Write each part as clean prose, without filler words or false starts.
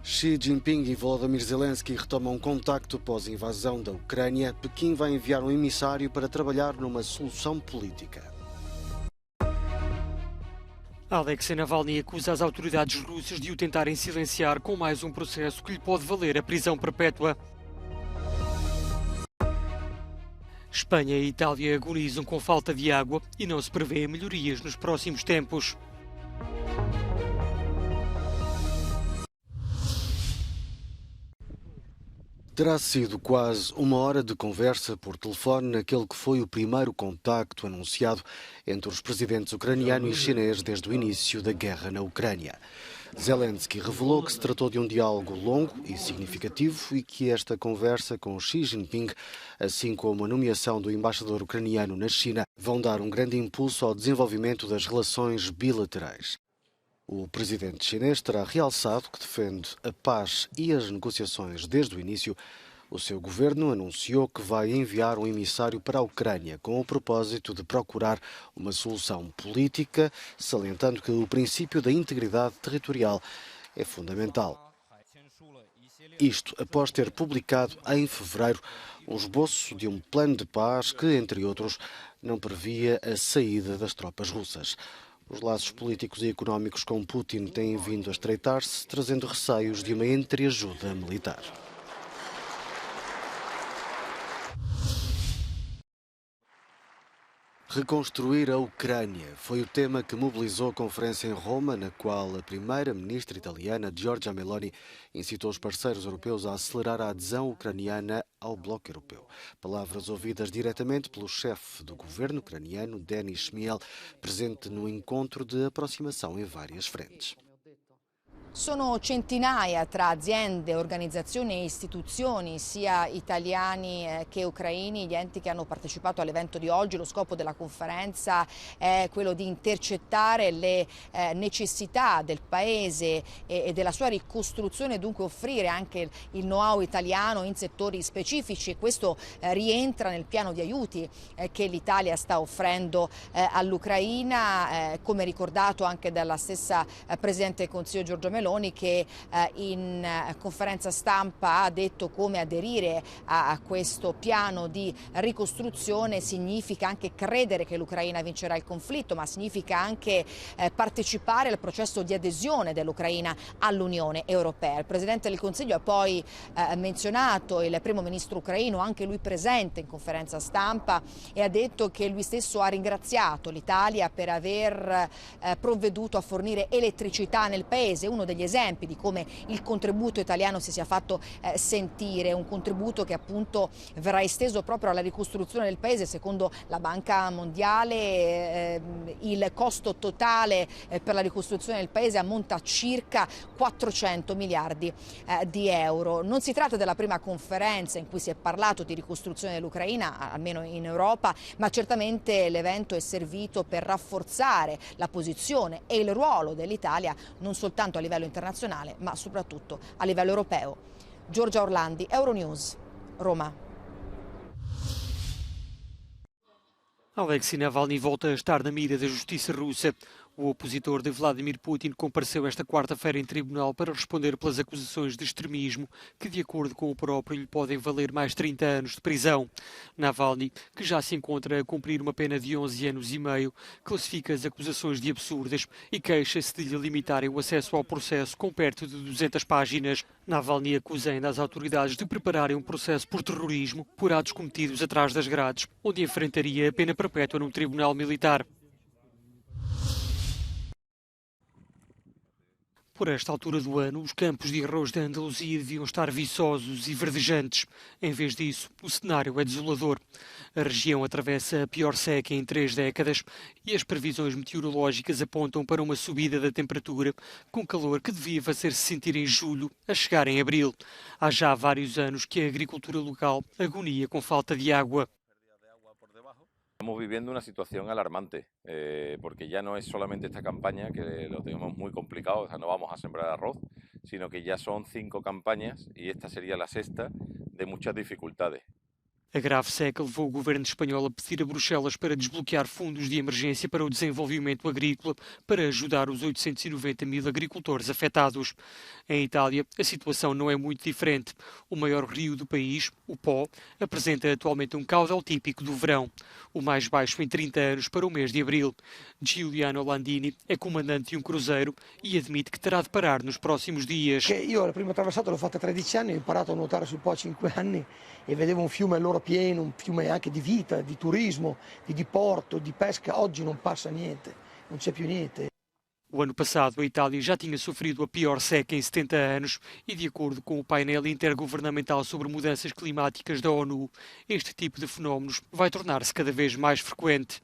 Xi Jinping e Volodymyr Zelensky retomam contacto pós-invasão da Ucrânia. Pequim vai enviar um emissário para trabalhar numa solução política. Alexei Navalny acusa as autoridades russas de o tentarem silenciar com mais um processo que lhe pode valer a prisão perpétua. Espanha e Itália agonizam com falta de água e não se prevê melhorias nos próximos tempos. Terá sido quase uma hora de conversa por telefone naquele que foi o primeiro contacto anunciado entre os presidentes ucraniano e chinês desde o início da guerra na Ucrânia. Zelensky revelou que se tratou de um diálogo longo e significativo e que esta conversa com Xi Jinping, assim como a nomeação do embaixador ucraniano na China, vão dar um grande impulso ao desenvolvimento das relações bilaterais. O presidente chinês terá realçado que defende a paz e as negociações desde o início. O seu governo anunciou que vai enviar um emissário para a Ucrânia com o propósito de procurar uma solução política, salientando que o princípio da integridade territorial é fundamental. Isto após ter publicado em fevereiro um esboço de um plano de paz que, entre outros, não previa a saída das tropas russas. Os laços políticos e económicos com Putin têm vindo a estreitar-se, trazendo receios de uma entreajuda militar. Reconstruir a Ucrânia foi o tema que mobilizou a conferência em Roma, na qual a primeira-ministra italiana, Giorgia Meloni, incitou os parceiros europeus a acelerar a adesão ucraniana ao bloco europeu. Palavras ouvidas diretamente pelo chefe do governo ucraniano, Denis Shmyhal, presente no encontro de aproximação em várias frentes. Sono centinaia tra aziende, organizzazioni e istituzioni, sia italiani che ucraini, gli enti che hanno partecipato all'evento di oggi. Lo scopo della conferenza è quello di intercettare le necessità del Paese e della sua ricostruzione, dunque offrire anche il know-how italiano in settori specifici, e questo rientra nel piano di aiuti che l'Italia sta offrendo all'Ucraina, come ricordato anche dalla stessa Presidente del Consiglio Giorgia Meloni, che in conferenza stampa ha detto come aderire a questo piano di ricostruzione significa anche credere che l'Ucraina vincerà il conflitto, ma significa anche partecipare al processo di adesione dell'Ucraina all'Unione Europea. Il Presidente del Consiglio ha poi menzionato il primo ministro ucraino, anche lui presente in conferenza stampa, e ha detto che lui stesso ha ringraziato l'Italia per aver provveduto a fornire elettricità nel paese, uno degli esempi di come il contributo italiano si sia fatto sentire, un contributo che appunto verrà esteso proprio alla ricostruzione del paese. Secondo la Banca Mondiale il costo totale per la ricostruzione del paese ammonta a circa 400 miliardi di euro. Non si tratta della prima conferenza in cui si è parlato di ricostruzione dell'Ucraina, almeno in Europa, ma certamente l'evento è servito per rafforzare la posizione e il ruolo dell'Italia non soltanto a livello internazionale, ma soprattutto a livello europeo. Giorgia Orlandi, Euronews, Roma. Alexei Navalny volta a estar na mira da justiça russa. O opositor de Vladimir Putin compareceu esta quarta-feira em tribunal para responder pelas acusações de extremismo que, de acordo com o próprio, lhe podem valer mais 30 anos de prisão. Navalny, que já se encontra a cumprir uma pena de 11 anos e meio, classifica as acusações de absurdas e queixa-se de lhe limitarem o acesso ao processo com perto de 200 páginas. Navalny acusa ainda as autoridades de prepararem um processo por terrorismo por atos cometidos atrás das grades, onde enfrentaria a pena perpétua num tribunal militar. Por esta altura do ano, os campos de arroz da Andaluzia deviam estar viçosos e verdejantes. Em vez disso, o cenário é desolador. A região atravessa a pior seca em 3 décadas e as previsões meteorológicas apontam para uma subida da temperatura, com calor que devia fazer-se sentir em julho, a chegar em abril. Há já vários anos que a agricultura local agonia com falta de água. Estamos viviendo una situación alarmante, porque ya no es solamente esta campaña, que lo tenemos muy complicado, o sea, no vamos a sembrar arroz, sino que ya son 5 campañas y esta sería la sexta de muchas dificultades. A grave seca levou o governo espanhol a pedir a Bruxelas para desbloquear fundos de emergência para o desenvolvimento agrícola para ajudar os 890 mil agricultores afetados. Em Itália, a situação não é muito diferente. O maior rio do país, o Po, apresenta atualmente um caudal típico do verão, o mais baixo em 30 anos para o mês de abril. Giuliano Landini é comandante de um cruzeiro e admite que terá de parar nos próximos dias. Io la prima traversata l'ho fatta a 13 anni, ho imparato a nuotare sul Po a 5 anni e vedevo un fiume allora pieno, un fiume anche di vita, di turismo, di diporto, di pesca. Oggi non passa niente, non c'è più niente. O ano passado, a Itália já tinha sofrido a pior seca em 70 anos e, de acordo com o painel intergovernamental sobre mudanças climáticas da ONU, este tipo de fenómenos vai tornar-se cada vez mais frequente.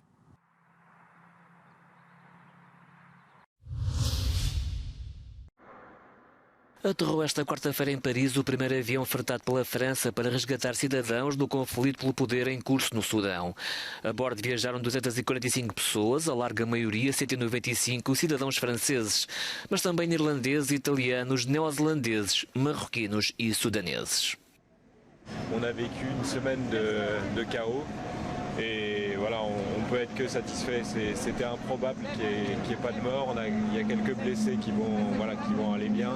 Aterrou esta quarta-feira em Paris o primeiro avião fretado pela França para resgatar cidadãos do conflito pelo poder em curso no Sudão. A bordo viajaram 245 pessoas, a larga maioria 195 cidadãos franceses, mas também irlandeses, italianos, neozelandeses, marroquinos e sudaneses. On a vécu une semaine de chaos. Et voilà, on peut être que satisfait. C'était improbable qu'il n'y ait pas de morts. Il y a quelques blessés qui vont aller bien.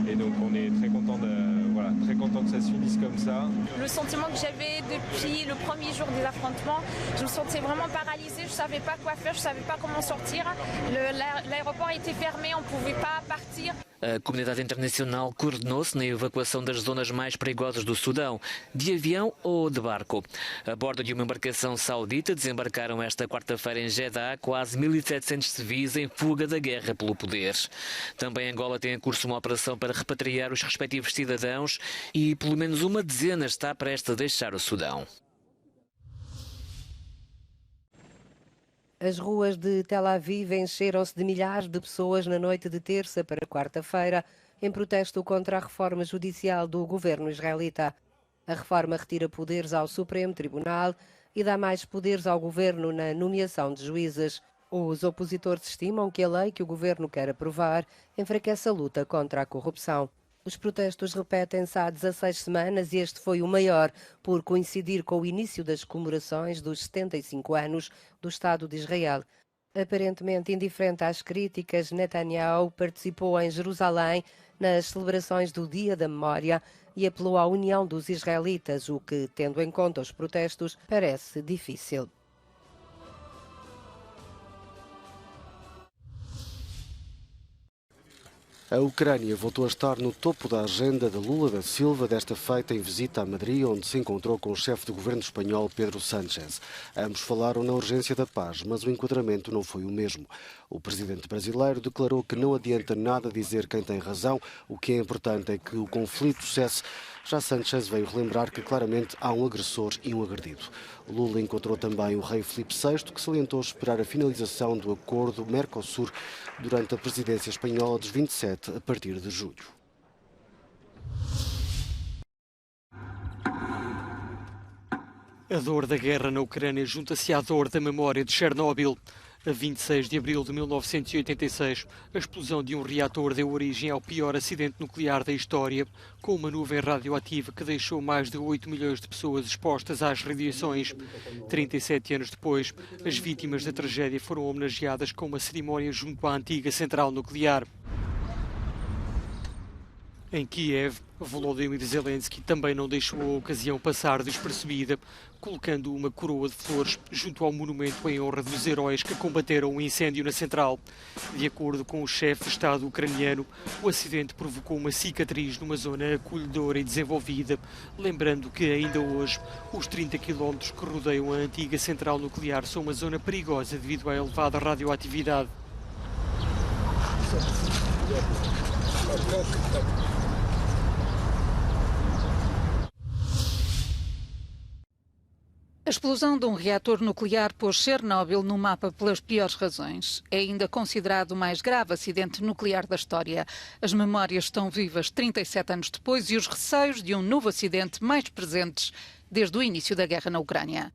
Et donc on est très content que ça se finisse comme ça. Le sentiment que j'avais depuis le premier jour des affrontements, je me sentais vraiment paralysée. Je ne savais pas quoi faire, je ne savais pas comment sortir. L'aéroport était fermé, on ne pouvait pas partir. A comunidade internacional coordenou-se na evacuação das zonas mais perigosas do Sudão, de avião ou de barco. A bordo de uma embarcação saudita desembarcaram esta quarta-feira em Jeddah quase 1.700 civis em fuga da guerra pelo poder. Também Angola tem em curso uma operação para repatriar os respectivos cidadãos e pelo menos uma dezena está prestes a deixar o Sudão. As ruas de Tel Aviv encheram-se de milhares de pessoas na noite de terça para quarta-feira, em protesto contra a reforma judicial do governo israelita. A reforma retira poderes ao Supremo Tribunal e dá mais poderes ao governo na nomeação de juízes. Os opositores estimam que a lei que o governo quer aprovar enfraquece a luta contra a corrupção. Os protestos repetem-se há 16 semanas e este foi o maior, por coincidir com o início das comemorações dos 75 anos do Estado de Israel. Aparentemente indiferente às críticas, Netanyahu participou em Jerusalém nas celebrações do Dia da Memória e apelou à união dos israelitas, o que, tendo em conta os protestos, parece difícil. A Ucrânia voltou a estar no topo da agenda de Lula da Silva, desta feita em visita a Madrid, onde se encontrou com o chefe do governo espanhol, Pedro Sánchez. Ambos falaram na urgência da paz, mas o enquadramento não foi o mesmo. O presidente brasileiro declarou que não adianta nada dizer quem tem razão, o que é importante é que o conflito cesse. Já Sánchez veio relembrar que claramente há um agressor e um agredido. Lula encontrou também o rei Filipe VI, que salientou esperar a finalização do acordo Mercosul durante a presidência espanhola dos 27, a partir de julho. A dor da guerra na Ucrânia junta-se à dor da memória de Chernobyl. A 26 de abril de 1986, a explosão de um reator deu origem ao pior acidente nuclear da história, com uma nuvem radioativa que deixou mais de 8 milhões de pessoas expostas às radiações. 37 anos depois, as vítimas da tragédia foram homenageadas com uma cerimónia junto à antiga central nuclear. Em Kiev, Volodymyr Zelensky também não deixou a ocasião passar despercebida, colocando uma coroa de flores junto ao monumento em honra dos heróis que combateram o incêndio na central. De acordo com o chefe de Estado ucraniano, o acidente provocou uma cicatriz numa zona acolhedora e desenvolvida, lembrando que ainda hoje os 30 quilómetros que rodeiam a antiga central nuclear são uma zona perigosa devido à elevada radioatividade. A explosão de um reator nuclear pôs Chernobyl no mapa pelas piores razões. É ainda considerado o mais grave acidente nuclear da história. As memórias estão vivas 37 anos depois e os receios de um novo acidente mais presentes desde o início da guerra na Ucrânia.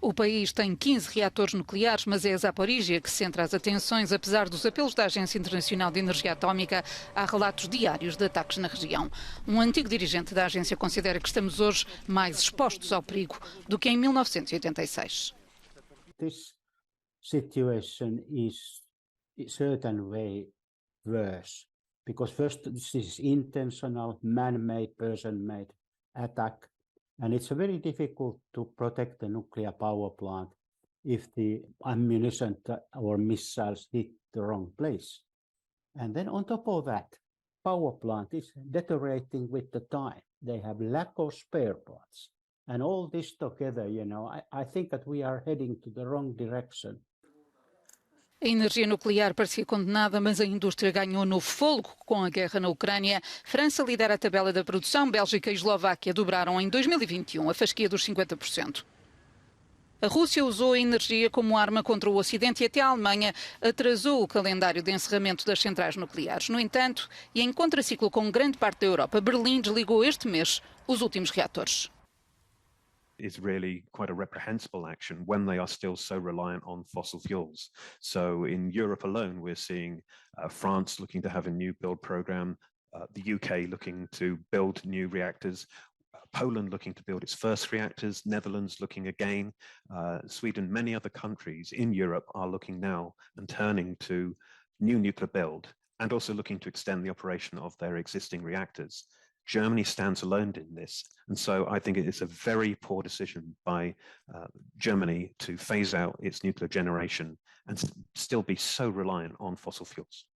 O país tem 15 reatores nucleares, mas é a Zaporíjia que centra as atenções. Apesar dos apelos da Agência Internacional de Energia Atómica, há relatos diários de ataques na região. Um antigo dirigente da agência considera que estamos hoje mais expostos ao perigo do que em 1986. This situation is in a certain way worse because first this is intentional, man-made, person-made attack. And it's very difficult to protect the nuclear power plant if the ammunition or missiles hit the wrong place. And then on top of that, power plant is deteriorating with the time. They have lack of spare parts. And all this together, I think that we are heading to the wrong direction. A energia nuclear parecia condenada, mas a indústria ganhou novo fôlego com a guerra na Ucrânia. França lidera a tabela da produção, Bélgica e Eslováquia dobraram em 2021 a fasquia dos 50%. A Rússia usou a energia como arma contra o Ocidente e até a Alemanha atrasou o calendário de encerramento das centrais nucleares. No entanto, e em contraciclo com grande parte da Europa, Berlim desligou este mês os últimos reatores. Is really quite a reprehensible action when they are still so reliant on fossil fuels. So in Europe alone, we're seeing France looking to have a new build program, the UK looking to build new reactors, Poland looking to build its first reactors, Netherlands looking again, Sweden, many other countries in Europe are looking now and turning to new nuclear build and also looking to extend the operation of their existing reactors. Germany stands alone in this, and so I think it is a very poor decision by Germany to phase out its nuclear generation and still be so reliant on fossil fuels.